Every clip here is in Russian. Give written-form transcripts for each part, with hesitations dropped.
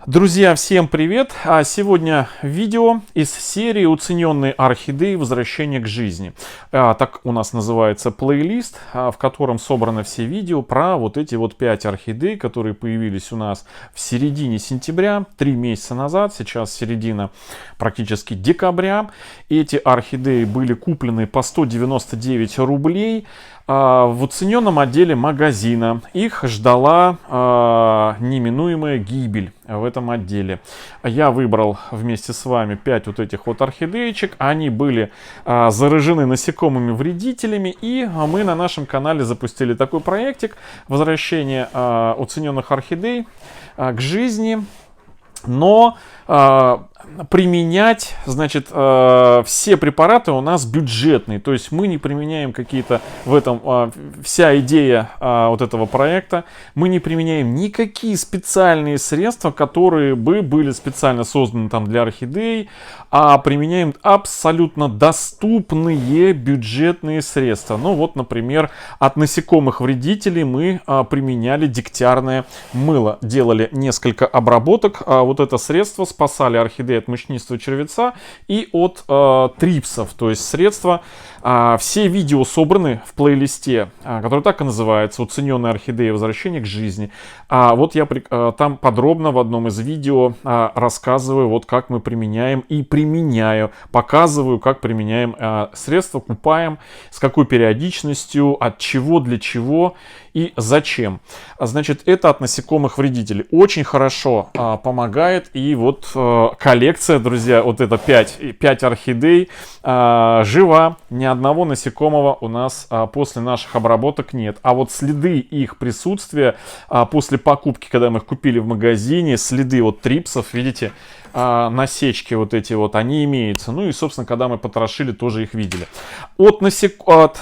Друзья, всем привет! Сегодня видео из серии «Уцененные орхидеи. Возвращение к жизни». Так у нас называется плейлист, в котором собраны все видео про вот эти вот 5 орхидей, которые появились у нас в середине сентября, 3 месяца назад, сейчас середина практически декабря. Эти орхидеи были куплены по 199 рублей в уцененном отделе магазина. Их ждала неминуемая гибель в этом отделе. Я выбрал вместе с вами 5 вот этих вот орхидеечек. Они были заражены насекомыми-вредителями, и мы на нашем канале запустили такой проектик возвращение уцененных орхидей к жизни. Но применять, значит, все препараты у нас бюджетные, то есть мы не применяем какие-то, в этом вся идея вот этого проекта, мы не применяем никакие специальные средства, которые бы были специально созданы там для орхидей, а применяем абсолютно доступные бюджетные средства. Ну вот, например, от насекомых вредителей мы применяли дегтярное мыло, делали несколько обработок, вот это средство спасали орхидеи от мучнистого червеца и от трипсов, то есть средства. Все видео собраны в плейлисте, который так и называется «Уцененные орхидеи. Возвращение к жизни». Вот я там подробно в одном из видео рассказываю, вот как мы применяем и применяю, показываю, как применяем средства, купаем, с какой периодичностью, от чего, для чего и зачем. Значит, это от насекомых вредителей. Очень хорошо помогает. И вот коллекция, друзья, вот это 5 орхидей жива. Ни одного насекомого у нас после наших обработок нет. А вот следы их присутствия после покупки, когда мы их купили в магазине, следы вот трипсов, видите, насечки вот эти вот, они имеются. Ну и, собственно, когда мы потрошили, тоже их видели.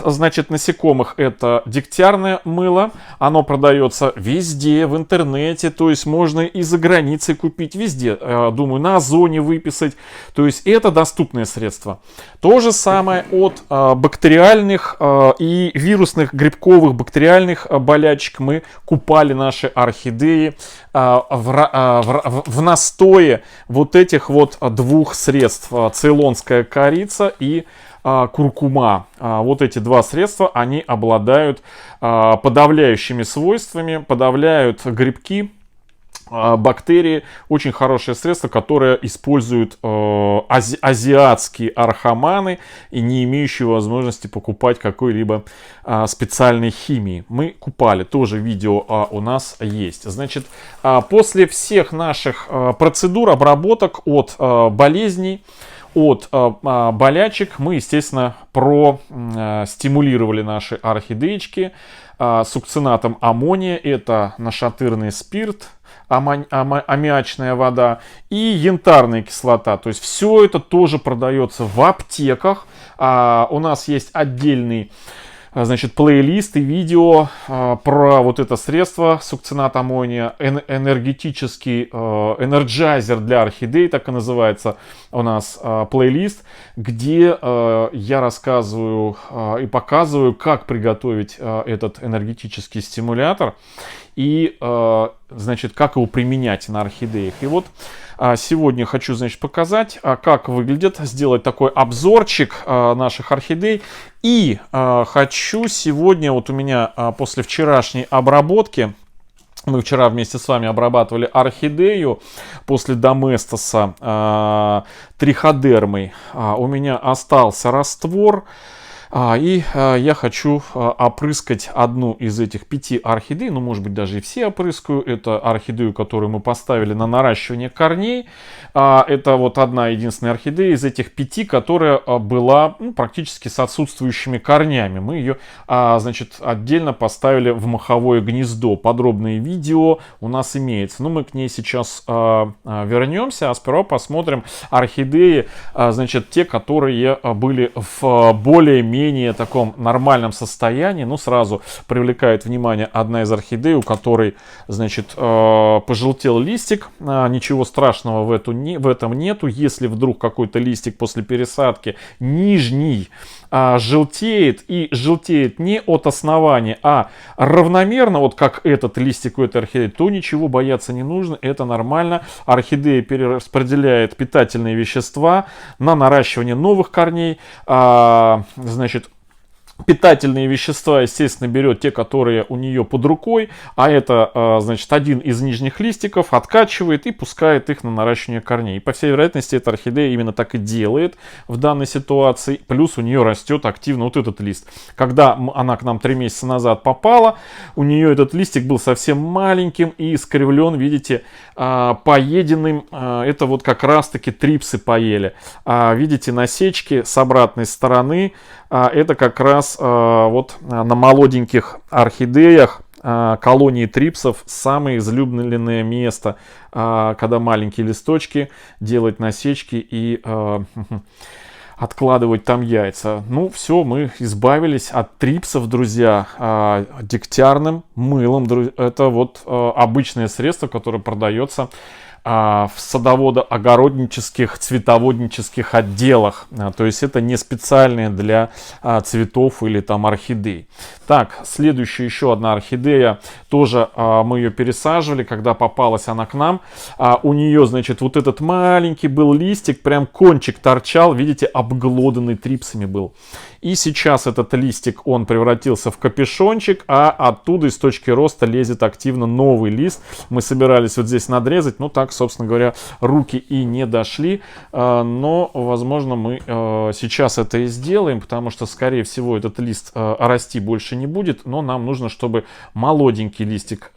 Значит, насекомых это дегтярное мыло. Оно продается везде, в интернете. То есть можно и за границей купить везде. Думаю, на Озоне выписать. То есть это доступное средство. То же самое от бактериальных и вирусных, грибковых, бактериальных болячек. Мы купали наши орхидеи в настое вот этих вот двух средств: цейлонская корица и куркума. Вот эти два средства, они обладают подавляющими свойствами, подавляют грибки, бактерии. Очень хорошее средство, которое используют азиатские архаманы и не имеющие возможности покупать какой-либо специальной химии. Мы купали, тоже видео у нас есть. Значит, после всех наших процедур, обработок от болезней, от болячек, мы, естественно, простимулировали наши орхидеечки сукцинатом аммония. Это нашатырный спирт, аммиачная вода и янтарная кислота. То есть все это тоже продается в аптеках. У нас есть отдельный, значит, плейлист и видео про вот это средство сукцинат аммония, энергетический энерджайзер для орхидей, так и называется у нас плейлист, где я рассказываю и показываю, как приготовить этот энергетический стимулятор и, значит, как его применять на орхидеях. И вот сегодня хочу, значит, показать, как выглядит, сделать такой обзорчик наших орхидей. И хочу сегодня, вот у меня после вчерашней обработки, мы вчера вместе с вами обрабатывали орхидею после доместоса триходермой. У меня остался раствор. И я хочу опрыскать одну из этих 5 орхидей, ну, может быть, даже и все опрыскаю. Это орхидею, которую мы поставили на наращивание корней. Это вот одна единственная орхидея из этих 5, которая была, ну, практически с отсутствующими корнями. Мы ее, значит, отдельно поставили в моховое гнездо. Подробные видео у нас имеется. Но мы к ней сейчас вернемся, а сперва посмотрим орхидеи, значит, те, которые были в более-менее более-менее таком нормальном состоянии. Ну, сразу привлекает внимание одна из орхидей, у которой, значит, пожелтел листик. Ничего страшного в этом нету. Если вдруг какой-то листик после пересадки нижний желтеет, и желтеет не от основания, а равномерно, вот как этот листик у этой орхидеи, то ничего бояться не нужно, это нормально. Орхидея перераспределяет питательные вещества на наращивание новых корней, значит, питательные вещества, естественно, берет те, которые у нее под рукой, а это, значит, один из нижних листиков откачивает и пускает их на наращивание корней. И, по всей вероятности, эта орхидея именно так и делает в данной ситуации. Плюс у нее растет активно вот этот лист. Когда она к нам 3 месяца назад попала, у нее этот листик был совсем маленьким и искривлен, видите, поеденным. Это вот как раз-таки трипсы поели. Видите, насечки с обратной стороны. Это как раз вот на молоденьких орхидеях колонии трипсов самое излюбленное место, когда маленькие листочки, делать насечки и откладывать там яйца. Ну, все, мы избавились от трипсов, друзья, дегтярным мылом. Это вот обычное средство, которое продается в садоводо-огороднических, цветоводнических отделах. То есть это не специальные для цветов или там орхидей. Так, следующая еще одна орхидея. Тоже мы ее пересаживали, когда попалась она к нам. У нее, значит, вот этот маленький был листик, прям кончик торчал, видите, обглоданный трипсами был. И сейчас этот листик, он превратился в капюшончик, а оттуда из точки роста лезет активно новый лист. Мы собирались вот здесь надрезать, но так, собственно говоря, руки и не дошли. Но, возможно, мы сейчас это и сделаем, потому что, скорее всего, этот лист расти больше не будет. Но нам нужно, чтобы молоденький листик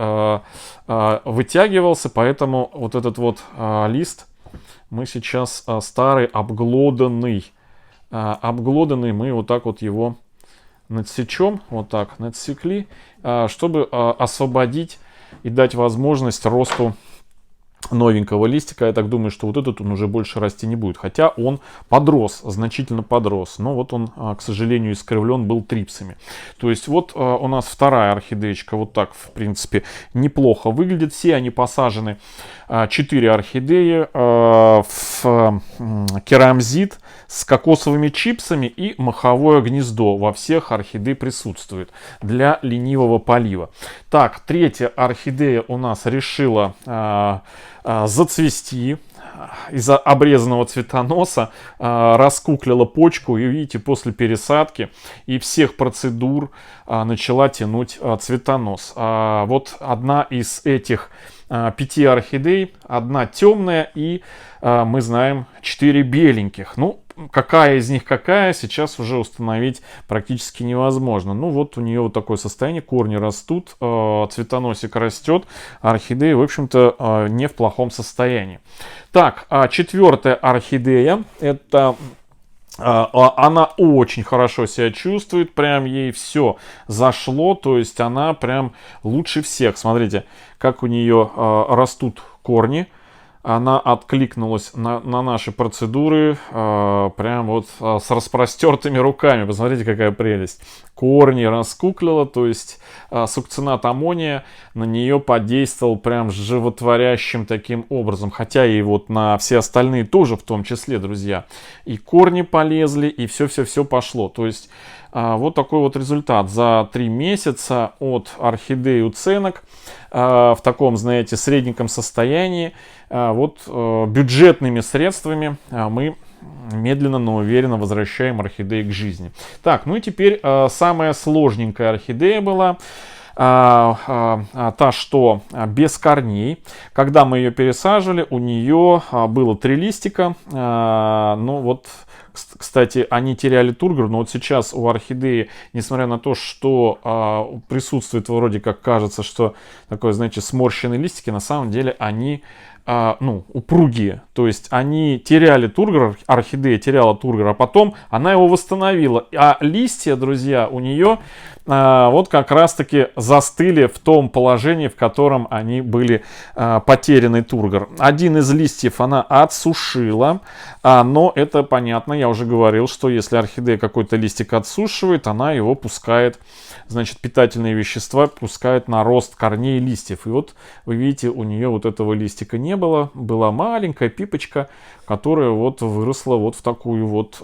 вытягивался, поэтому вот этот вот лист мы сейчас старый, обглоданный, мы вот так вот его надсечем, вот так надсекли, чтобы освободить и дать возможность росту новенького листика. Я так думаю, что вот этот он уже больше расти не будет, хотя он подрос, значительно подрос, но вот он, к сожалению, искривлен был трипсами. То есть вот у нас вторая орхидеечка вот так, в принципе, неплохо выглядит. Все они посажены, 4 орхидеи, в керамзит с кокосовыми чипсами, и моховое гнездо во всех орхидей присутствует для ленивого полива. Так, третья орхидея у нас решила зацвести из-за обрезанного цветоноса, раскуклила почку, и видите, после пересадки и всех процедур начала тянуть цветонос. Вот одна из этих 5 орхидей, одна темная, и мы знаем 4 беленьких. Ну, какая из них какая, сейчас уже установить практически невозможно. Ну, вот у нее вот такое состояние, корни растут, цветоносик растет, орхидея, в общем-то, не в плохом состоянии. Так, 4-я орхидея, это... Она очень хорошо себя чувствует, прям ей все зашло, то есть она прям лучше всех. Смотрите, как у нее растут корни. Она откликнулась на наши процедуры прям вот с распростертыми руками. Посмотрите, какая прелесть. Корни раскуклила, то есть сукцинат аммония на нее подействовал прям животворящим таким образом. Хотя и вот на все остальные тоже в том числе, друзья. И корни полезли, и все-все-все пошло. То есть вот такой вот результат за 3 месяца от орхидеи уценок в таком, знаете, средненьком состоянии. Вот бюджетными средствами мы медленно, но уверенно возвращаем орхидеи к жизни. Так, ну и теперь самая сложненькая орхидея была. Та, что без корней. Когда мы ее пересаживали, у нее было 3 листика. Ну вот, кстати, они теряли тургор, но вот сейчас у орхидеи, несмотря на то, что присутствует вроде как кажется, что такое, знаете, сморщенные листики, на самом деле они ну, упругие. То есть они теряли тургор, орхидея теряла тургор, а потом она его восстановила. А листья, друзья, у нее вот как раз-таки застыли в том положении, в котором они были потерянный тургор. Один из листьев она отсушила, но это понятно, я уже говорил, что если орхидея какой-то листик отсушивает, она его пускает, значит, питательные вещества пускает на рост корней и листьев. И вот вы видите, у нее вот этого листика не было, была маленькая пипочка, которая вот выросла вот в такой вот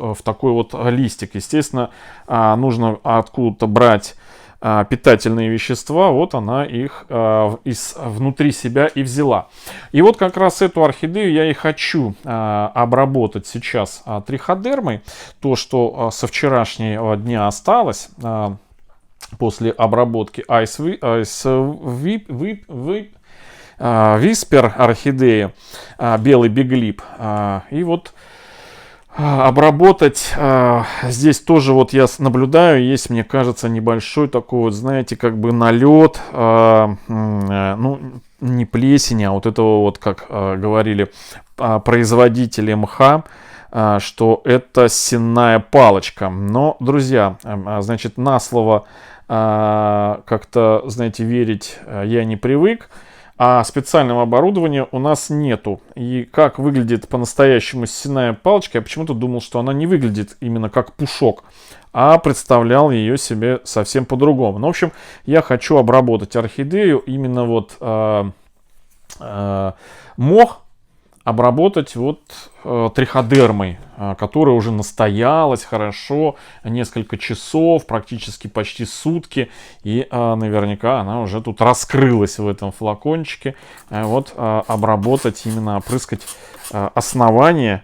листик. Естественно, нужно откуда-то брать питательные вещества, вот она их внутри себя и взяла. И вот как раз эту орхидею я и хочу обработать сейчас триходермой. То, что со вчерашнего дня осталось после обработки Виспер орхидеи, белый биглип. И вот обработать здесь тоже вот я наблюдаю, есть, мне кажется, небольшой такой вот, знаете, как бы налет, ну, не плесени, а вот этого вот, как говорили производители мха, что это сенная палочка. Но, друзья, значит, на слово как-то, знаете, верить я не привык. А специального оборудования у нас нету. И как выглядит по-настоящему сенная палочка, я почему-то думал, что она не выглядит именно как пушок, а представлял ее себе совсем по-другому. Ну, в общем, я хочу обработать орхидею, именно вот мох обработать вот триходермой, которая уже настоялась хорошо несколько часов, практически почти сутки, и наверняка она уже тут раскрылась в этом флакончике. Вот обработать, именно опрыскать основание.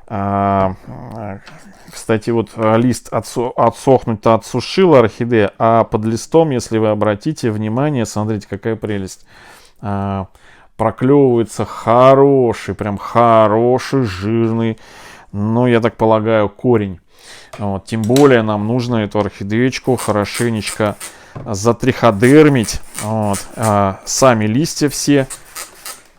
Кстати, вот лист отсохнуть-то отсушила орхидея, а под листом, если вы обратите внимание, смотрите, какая прелесть. Проклевывается хороший, прям хороший, жирный, ну, я так полагаю, корень. Вот, тем более нам нужно эту орхидеечку хорошенечко затриходермить. Вот, сами листья все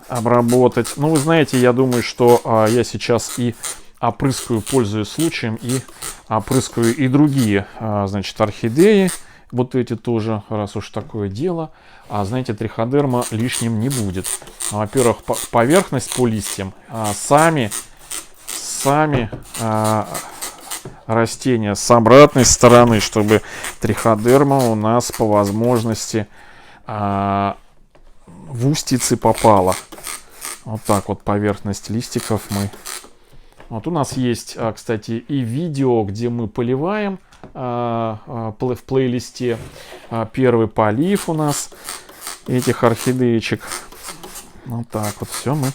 обработать. Ну, вы знаете, я думаю, что я сейчас и опрыскаю, пользуясь случаем, и опрыскаю и другие, значит, орхидеи. Вот эти тоже, раз уж такое дело. А знаете, триходерма лишним не будет. Во-первых, поверхность по листьям. Сами растения с обратной стороны, чтобы триходерма у нас по возможности в устицы попала. Вот так вот поверхность листиков мы. Вот у нас есть, кстати, и видео, где мы поливаем. В плейлисте первый полив у нас этих орхидеечек. Вот так вот все мы.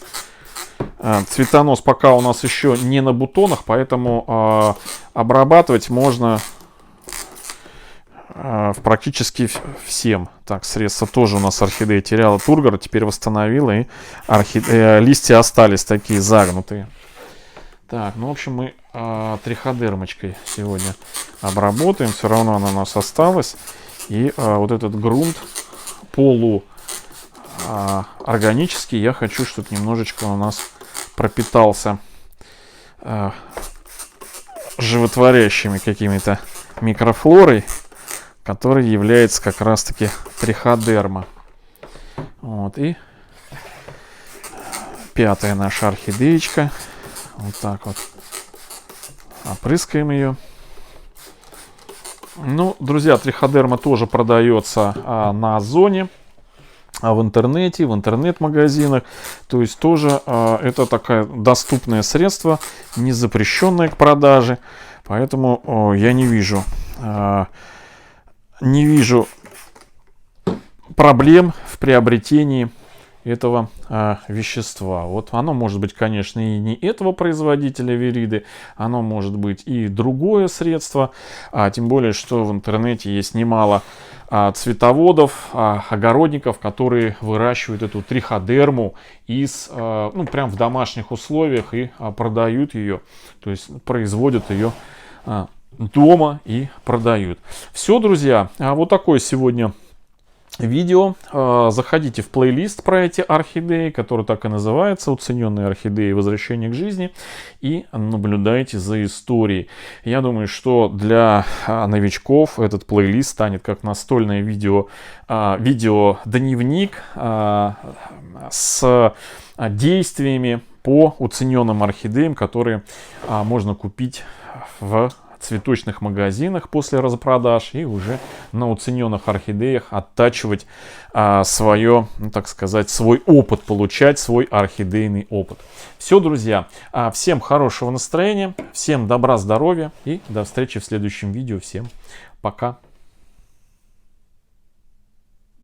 Цветонос пока у нас еще не на бутонах, поэтому обрабатывать можно практически всем. Так, средство тоже у нас орхидея теряла тургор, теперь восстановила, и листья остались такие загнутые. Так, ну, в общем, мы триходермочкой сегодня обработаем. Все равно она у нас осталась. И вот этот грунт полуорганический, я хочу, чтобы немножечко у нас пропитался животворящими какими-то микрофлорой, которой является как раз-таки триходерма. Вот, и пятая наша орхидеечка. Вот так вот опрыскаем ее. Ну, друзья, триходерма тоже продается на Озоне, в интернете, в интернет-магазинах. То есть тоже это такое доступное средство, не запрещенное к продаже. Поэтому я не вижу проблем в приобретении этого вещества. Вот оно может быть, конечно, и не этого производителя Вириды, оно может быть и другое средство, тем более, что в интернете есть немало цветоводов, огородников, которые выращивают эту триходерму ну, прям в домашних условиях и продают ее, то есть производят ее дома и продают. Все, друзья, вот такой сегодня видео, заходите в плейлист про эти орхидеи, который так и называется «Уцененные орхидеи. Возвращение к жизни», и наблюдайте за историей. Я думаю, что для новичков этот плейлист станет как настольное видео-дневник с действиями по уцененным орхидеям, которые можно купить в цветочных магазинах после распродаж и уже на уцененных орхидеях оттачивать свое, так сказать, свой опыт, получать свой орхидейный опыт. Все, друзья, всем хорошего настроения, всем добра, здоровья и до встречи в следующем видео. Всем пока.